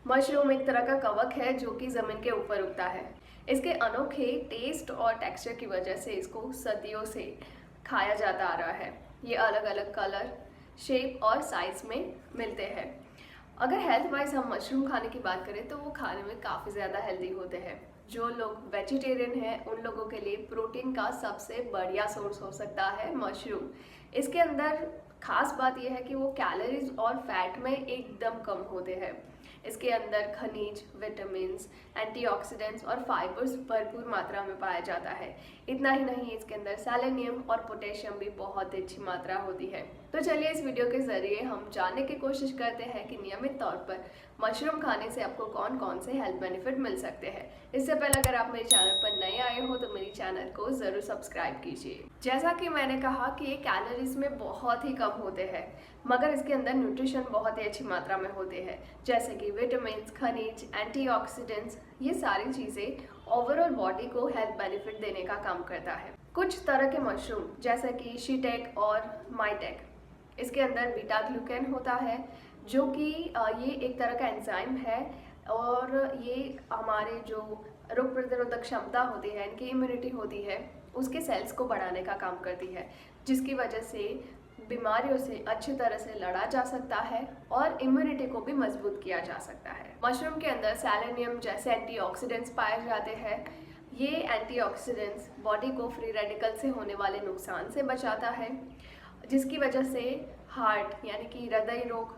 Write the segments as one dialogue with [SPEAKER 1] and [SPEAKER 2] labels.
[SPEAKER 1] Mushroom एक तरह का कवक है जो कि ज़मीन के ऊपर उगता है। इसके अनोखे टेस्ट और टेक्सचर की वजह से इसको सदियों से खाया जाता आ रहा है। ये अलग अलग कलर, शेप और साइज में मिलते हैं। अगर हेल्थ वाइज हम मशरूम खाने की बात करें तो वो खाने में काफ़ी ज़्यादा हेल्दी होते हैं। जो लोग वेजिटेरियन हैं उन लोगों के लिए प्रोटीन का सबसे बढ़िया सोर्स हो सकता है मशरूम। इसके अंदर खास बात यह है कि वो कैलोरीज और फैट में एकदम कम होते हैं। इसके अंदर खनिज, विटामिन्स, एंटीऑक्सीडेंट्स और फाइबर्स भरपूर मात्रा में पाया जाता है। इतना ही नहीं, इसके अंदर सेलेनियम और पोटेशियम भी बहुत अच्छी मात्रा होती है। तो चलिए इस वीडियो के जरिए हम जानने की कोशिश करते हैं कि नियमित तौर पर मशरूम खाने से आपको कौन कौन से हेल्थ बेनिफिट मिल सकते हैं। इससे पहले अगर आप मेरे चैनल पर नए आए हो तो मेरे चैनल को ज़रूर सब्सक्राइब कीजिए। जैसा कि मैंने कहा कि ये कैलोरीज में बहुत ही कम होते हैं, मगर इसके अंदर न्यूट्रिशन बहुत ही अच्छी मात्रा में होते हैं, जैसे कि विटामिन्स, खनिज, एंटीऑक्सीडेंट्स। ये सारी चीज़ें ओवरऑल बॉडी को हेल्थ बेनिफिट देने का काम करता है। कुछ तरह के मशरूम जैसे कि शीटेक और माइटेक, इसके अंदर बीटा ग्लूकेन होता है जो कि ये एक तरह का एंजाइम है और ये हमारे जो रोग प्रतिरोधक क्षमता होती है, इनकी इम्यूनिटी होती है, उसके सेल्स को बढ़ाने का काम करती है, जिसकी वजह से बीमारियों से अच्छी तरह से लड़ा जा सकता है और इम्यूनिटी को भी मजबूत किया जा सकता है। मशरूम के अंदर सेलेनियम जैसे एंटीऑक्सीडेंट्स पाए जाते हैं। ये एंटीऑक्सीडेंट्स बॉडी को फ्री रेडिकल से होने वाले नुकसान से बचाता है, जिसकी वजह से हार्ट यानी कि हृदय रोग,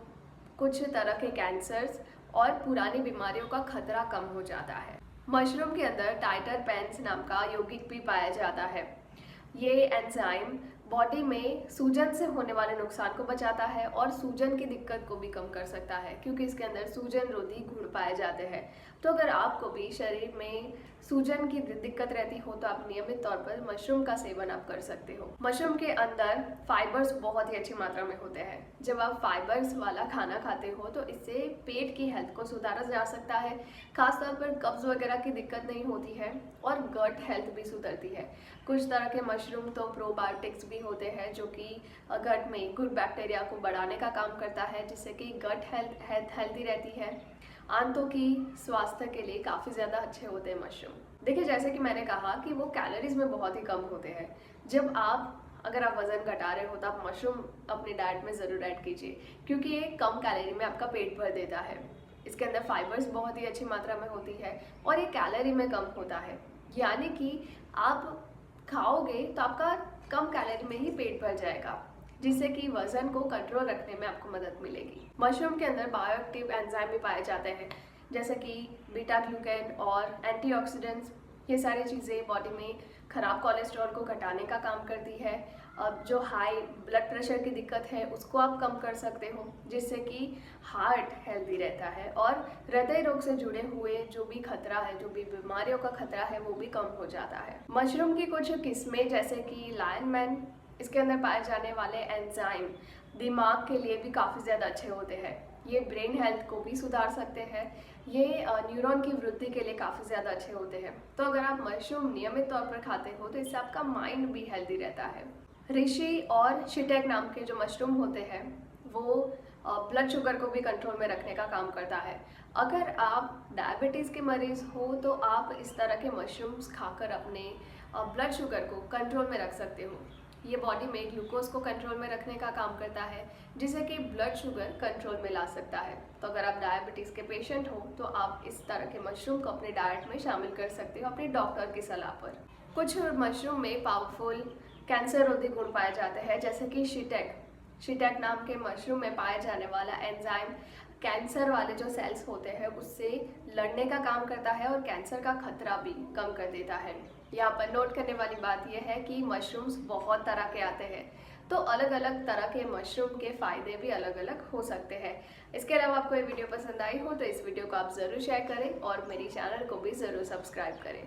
[SPEAKER 1] कुछ तरह के कैंसर्स और पुरानी बीमारियों का खतरा कम हो जाता है। मशरूम के अंदर टाइटरपेन्स नाम का यौगिक भी पाया जाता है। ये एंजाइम बॉडी में सूजन से होने वाले नुकसान को बचाता है और सूजन की दिक्कत को भी कम कर सकता है, क्योंकि इसके अंदर सूजन रोधी गुण पाए जाते हैं। तो अगर आपको भी शरीर में सूजन की दिक्कत रहती हो तो आप नियमित तौर पर मशरूम का सेवन आप कर सकते हो। मशरूम के अंदर फाइबर्स बहुत ही अच्छी मात्रा में होते हैं। जब आप फाइबर्स वाला खाना खाते हो तो इससे पेट की हेल्थ को सुधारा जा सकता है। खासतौर पर कब्ज वगैरह की दिक्कत नहीं होती है और गट हेल्थ भी सुधरती है। कुछ तरह के मशरूम तो प्रोबायोटिक्स भी होते हैं जो कि गट में गुड बैक्टीरिया को बढ़ाने का काम करता है, जिससे कि गट हेल्थ हेल्दी रहती है। आंतों की स्वास्थ्य के लिए काफ़ी ज़्यादा अच्छे होते हैं मशरूम। देखिए, जैसे कि मैंने कहा कि वो कैलोरीज में बहुत ही कम होते हैं। अगर आप वज़न घटा रहे हो तो आप मशरूम अपनी डाइट में ज़रूर ऐड कीजिए, क्योंकि ये कम कैलोरी में आपका पेट भर देता है। इसके अंदर फाइबर्स बहुत ही अच्छी मात्रा में होती है और ये कैलोरी में कम होता है, यानी कि आप खाओगे तो आपका कम कैलोरी में ही पेट भर जाएगा, जिससे कि वजन को कंट्रोल रखने में आपको मदद मिलेगी। मशरूम के अंदर बायोएक्टिव एंजाइम भी पाए जाते हैं, जैसे कि बीटा ग्लूकेन और एंटीऑक्सीडेंट्स। ये सारी चीज़ें बॉडी में खराब कोलेस्ट्रॉल को घटाने का काम करती है। अब जो हाई ब्लड प्रेशर की दिक्कत है उसको आप कम कर सकते हो, जिससे कि हार्ट हेल्दी रहता है और हृदय रोग से जुड़े हुए जो भी खतरा है, जो भी बीमारियों का खतरा है, वो भी कम हो जाता है। मशरूम की कुछ किस्में जैसे कि लायन मैन, इसके अंदर पाए जाने वाले एंजाइम दिमाग के लिए भी काफ़ी ज़्यादा अच्छे होते हैं। ये ब्रेन हेल्थ को भी सुधार सकते हैं। ये न्यूरॉन की वृद्धि के लिए काफ़ी ज़्यादा अच्छे होते हैं। तो अगर आप मशरूम नियमित तौर पर खाते हो तो इससे आपका माइंड भी हेल्दी रहता है। ऋषि और शिटेक नाम के जो मशरूम होते हैं वो ब्लड शुगर को भी कंट्रोल में रखने का काम करता है। अगर आप डायबिटीज़ के मरीज़ हो तो आप इस तरह के मशरूम्स खाकर अपने ब्लड शुगर को कंट्रोल में रख सकते हो। ये बॉडी में ग्लूकोज को कंट्रोल में रखने का काम करता है, जिससे कि ब्लड शुगर कंट्रोल में ला सकता है। तो अगर आप डायबिटीज़ के पेशेंट हो तो आप इस तरह के मशरूम को अपने डाइट में शामिल कर सकते हो अपने डॉक्टर की सलाह पर। कुछ मशरूम में पावरफुल कैंसर रोधी गुण पाए जाते हैं, जैसे कि शिटेक नाम के मशरूम में पाया जाने वाला एंजाइम कैंसर वाले जो सेल्स होते हैं उससे लड़ने का काम करता है और कैंसर का खतरा भी कम कर देता है। यहाँ पर नोट करने वाली बात यह है कि मशरूम्स बहुत तरह के आते हैं, तो अलग अलग तरह के मशरूम के फ़ायदे भी अलग अलग हो सकते हैं। इसके अलावा आपको ये वीडियो पसंद आई हो तो इस वीडियो को आप ज़रूर शेयर करें और मेरी चैनल को भी ज़रूर सब्सक्राइब करें।